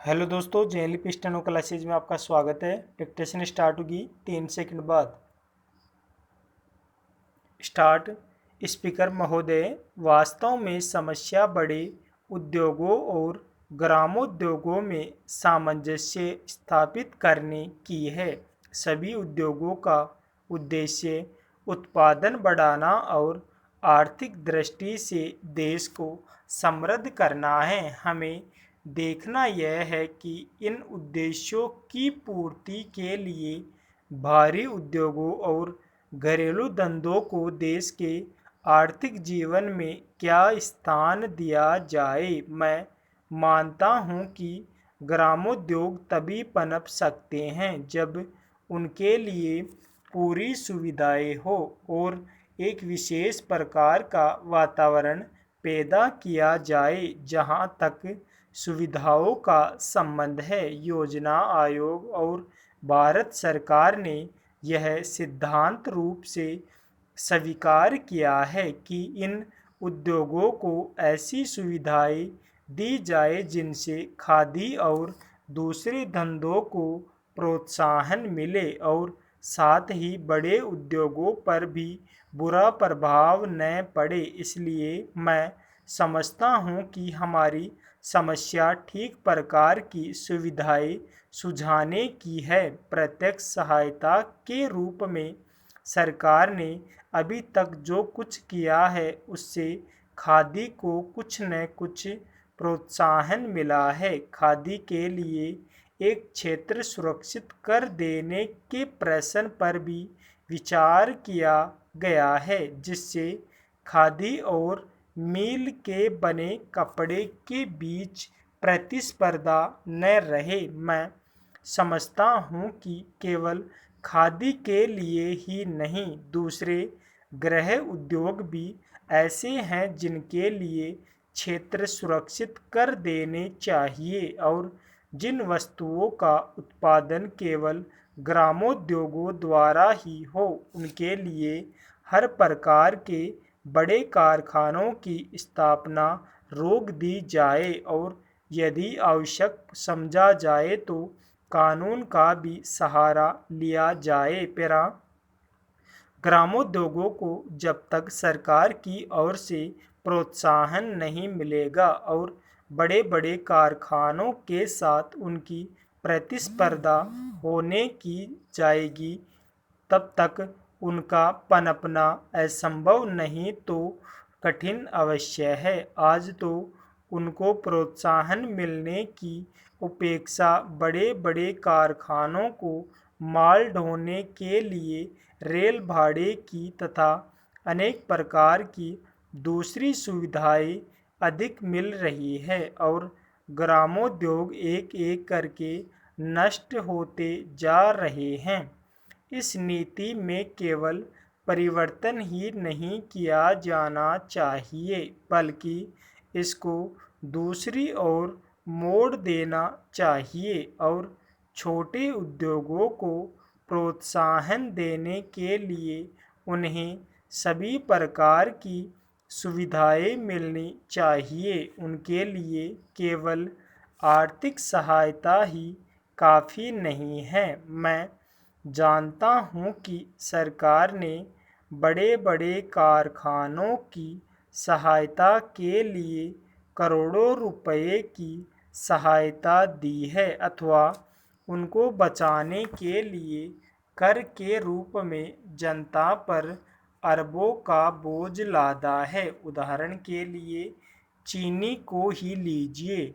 Hello दोस्तों, JLP steno classes में आपका स्वागत है। डिक्टेशन स्टार्ट होगी 3 सेकंड बाद। स्टार्ट। स्पीकर महोदय, वास्तव में समस्या बड़े उद्योगों और ग्रामोद्योगों में सामंजस्य स्थापित करने की है। सभी उद्योगों का उद्देश्य उत्पादन बढ़ाना और आर्थिक दृष्टि से देश को समृद्ध करना है। हमें देखना यह है कि इन उद्देश्यों की पूर्ति के लिए भारी उद्योगों और घरेलू धंधों को देश के आर्थिक जीवन में क्या स्थान दिया जाए। मैं मानता हूं कि ग्रामोद्योग तभी पनप सकते हैं जब उनके लिए पूरी सुविधाएं हो और एक विशेष प्रकार का वातावरण पैदा किया जाए। जहां तक सुविधाओं का संबंध है, योजना आयोग और भारत सरकार ने यह सिद्धांत रूप से स्वीकार किया है कि इन उद्योगों को ऐसी सुविधाएं दी जाए जिनसे खादी और दूसरे धंधों को प्रोत्साहन मिले और साथ ही बड़े उद्योगों पर भी बुरा प्रभाव न पड़े। इसलिए मैं समझता हूं कि हमारी समस्या ठीक प्रकार की सुविधाएं सुझाने की है। प्रत्यक्ष सहायता के रूप में सरकार ने अभी तक जो कुछ किया है उससे खादी को कुछ न कुछ प्रोत्साहन मिला है। खादी के लिए एक क्षेत्र सुरक्षित कर देने के प्रश्न पर भी विचार किया गया है जिससे खादी और मील के बने कपड़े के बीच प्रतिस्पर्धा न रहे। मैं समझता हूं कि केवल खादी के लिए ही नहीं, दूसरे गृह उद्योग भी ऐसे हैं जिनके लिए क्षेत्र सुरक्षित कर देने चाहिए और जिन वस्तुओं का उत्पादन केवल ग्रामोद्योगों द्वारा ही हो उनके लिए हर प्रकार के बड़े कारखानों की स्थापना रोक दी जाए और यदि आवश्यक समझा जाए तो कानून का भी सहारा लिया जाए। पैरा। ग्रामोद्योगों को जब तक सरकार की ओर से प्रोत्साहन नहीं मिलेगा और बड़े बड़े कारखानों के साथ उनकी प्रतिस्पर्धा होने की जाएगी, तब तक उनका पनपना असंभव नहीं तो कठिन अवश्य है। आज तो उनको प्रोत्साहन मिलने की उपेक्षा बड़े बड़े कारखानों को माल ढोने के लिए रेल भाड़े की तथा अनेक प्रकार की दूसरी सुविधाएं अधिक मिल रही है और ग्रामोद्योग एक एक करके नष्ट होते जा रहे हैं। इस नीति में केवल परिवर्तन ही नहीं किया जाना चाहिए बल्कि इसको दूसरी ओर मोड़ देना चाहिए और छोटे उद्योगों को प्रोत्साहन देने के लिए उन्हें सभी प्रकार की सुविधाएं मिलनी चाहिए। उनके लिए केवल आर्थिक सहायता ही काफ़ी नहीं है। मैं जानता हूं कि सरकार ने बड़े बड़े कारखानों की सहायता के लिए करोड़ों रुपए की सहायता दी है अथवा उनको बचाने के लिए कर के रूप में जनता पर अरबों का बोझ लादा है। उदाहरण के लिए चीनी को ही लीजिए।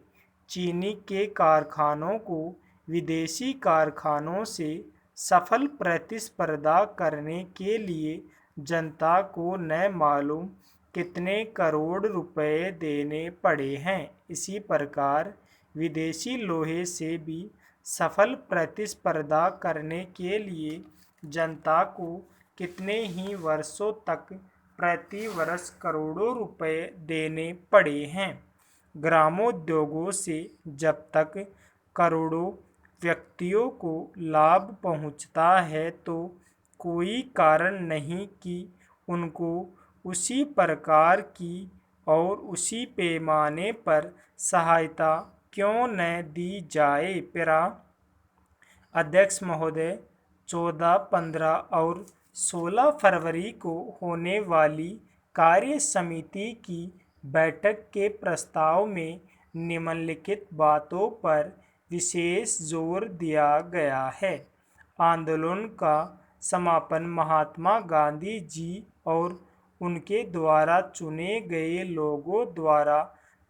चीनी के कारखानों को विदेशी कारखानों से सफल प्रतिस्पर्धा करने के लिए जनता को न मालूम कितने करोड़ रुपए देने पड़े हैं। इसी प्रकार विदेशी लोहे से भी सफल प्रतिस्पर्धा करने के लिए जनता को कितने ही वर्षों तक प्रति वर्ष करोड़ों रुपए देने पड़े हैं। ग्रामोद्योगों से जब तक करोड़ों व्यक्तियों को लाभ पहुंचता है तो कोई कारण नहीं कि उनको उसी प्रकार की और उसी पैमाने पर सहायता क्यों न दी जाए। पैरा अध्यक्ष महोदय, 14, 15 और 16 फरवरी को होने वाली कार्य समिति की बैठक के प्रस्ताव में निम्नलिखित बातों पर विशेष जोर दिया गया है। आंदोलन का समापन महात्मा गांधी जी और उनके द्वारा चुने गए लोगों द्वारा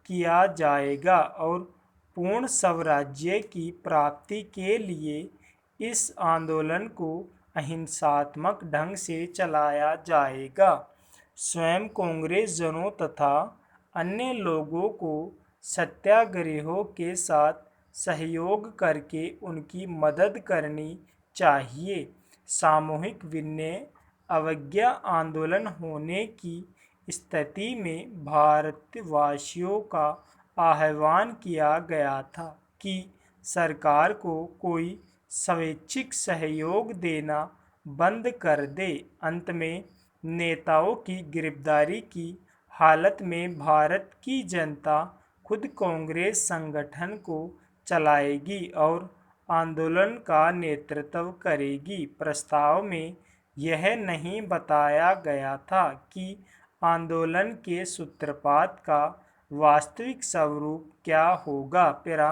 किया जाएगा और पूर्ण स्वराज्य की प्राप्ति के लिए इस आंदोलन को अहिंसात्मक ढंग से चलाया जाएगा। स्वयं कांग्रेस जनों तथा अन्य लोगों को सत्याग्रहियों के साथ सहयोग करके उनकी मदद करनी चाहिए। सामूहिक विनय अवज्ञा आंदोलन होने की स्थिति में भारतवासियों का आह्वान किया गया था कि सरकार को कोई स्वैच्छिक सहयोग देना बंद कर दे। अंत में नेताओं की गिरफ्तारी की हालत में भारत की जनता खुद कांग्रेस संगठन को चलाएगी और आंदोलन का नेतृत्व करेगी। प्रस्ताव में यह नहीं बताया गया था कि आंदोलन के सूत्रपात का वास्तविक स्वरूप क्या होगा। पैरा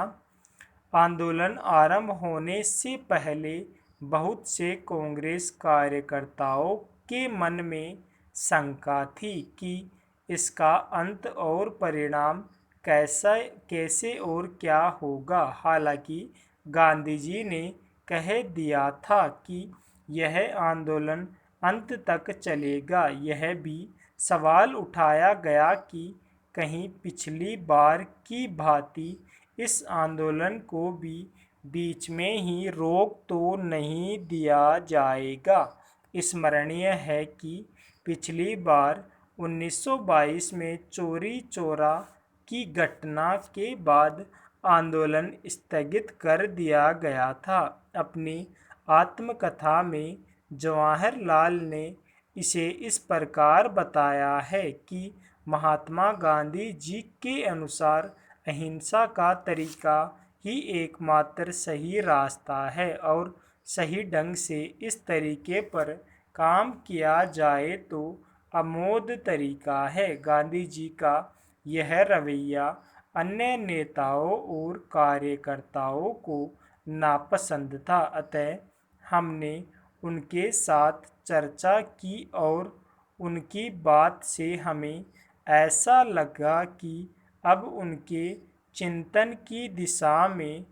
आंदोलन आरंभ होने से पहले बहुत से कांग्रेस कार्यकर्ताओं के मन में शंका थी कि इसका अंत और परिणाम कैसे और क्या होगा। हालांकि गांधी जी ने कह दिया था कि यह आंदोलन अंत तक चलेगा। यह भी सवाल उठाया गया कि कहीं पिछली बार की भांति इस आंदोलन को भी बीच में ही रोक तो नहीं दिया जाएगा। स्मरणीय है कि पिछली बार 1922 में चौरी चौरा की घटना के बाद आंदोलन स्थगित कर दिया गया था। अपनी आत्मकथा में जवाहरलाल ने इसे इस प्रकार बताया है कि महात्मा गांधी जी के अनुसार अहिंसा का तरीका ही एकमात्र सही रास्ता है और सही ढंग से इस तरीके पर काम किया जाए तो अमोघ तरीका है। गांधी जी का यह रवैया अन्य नेताओं और कार्यकर्ताओं को नापसंद था, अतः हमने उनके साथ चर्चा की और उनकी बात से हमें ऐसा लगा कि अब उनके चिंतन की दिशा में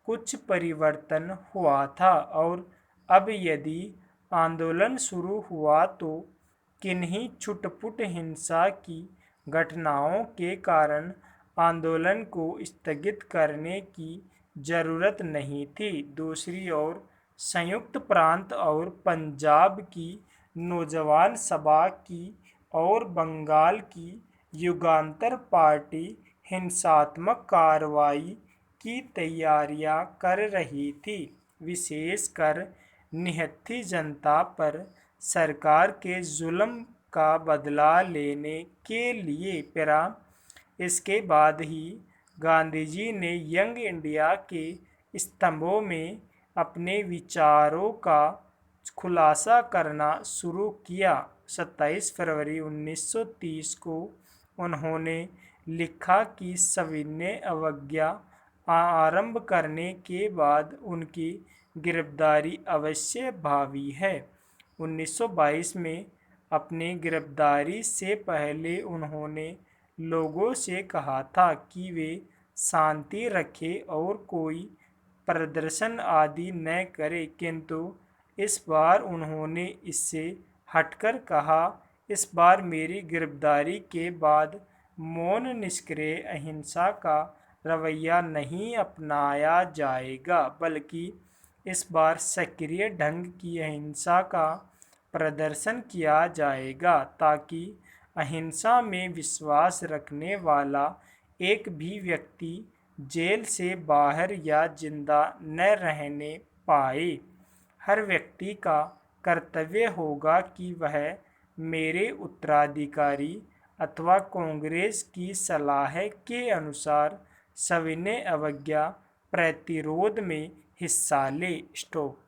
कुछ परिवर्तन हुआ था और अब यदि आंदोलन शुरू हुआ तो किन्हीं छुटपुट हिंसा की घटनाओं के कारण आंदोलन को स्थगित करने की जरूरत नहीं थी। दूसरी ओर संयुक्त प्रांत और पंजाब की नौजवान सभा की और बंगाल की युगांतर पार्टी हिंसात्मक कार्रवाई की तैयारियां कर रही थी, विशेषकर निहत्थी जनता पर सरकार के जुल्म का बदला लेने के लिए। पैरा इसके बाद ही गांधी जी ने यंग इंडिया के स्तंभों में अपने विचारों का खुलासा करना शुरू किया। 27 फरवरी 1930 को उन्होंने लिखा कि सविनय अवज्ञा आरंभ करने के बाद उनकी गिरफ्तारी अवश्य भावी है। 1922 में अपनी गिरफ्तारी से पहले उन्होंने लोगों से कहा था कि वे शांति रखें और कोई प्रदर्शन आदि न करें, किंतु इस बार उन्होंने इससे हटकर कहा, इस बार मेरी गिरफ्तारी के बाद मौन निष्क्रिय अहिंसा का रवैया नहीं अपनाया जाएगा, बल्कि इस बार सक्रिय ढंग की अहिंसा का प्रदर्शन किया जाएगा ताकि अहिंसा में विश्वास रखने वाला एक भी व्यक्ति जेल से बाहर या जिंदा न रहने पाए। हर व्यक्ति का कर्तव्य होगा कि वह मेरे उत्तराधिकारी अथवा कांग्रेस की सलाह के अनुसार सविनय अवज्ञा प्रतिरोध में हिस्सा ले। स्टॉप।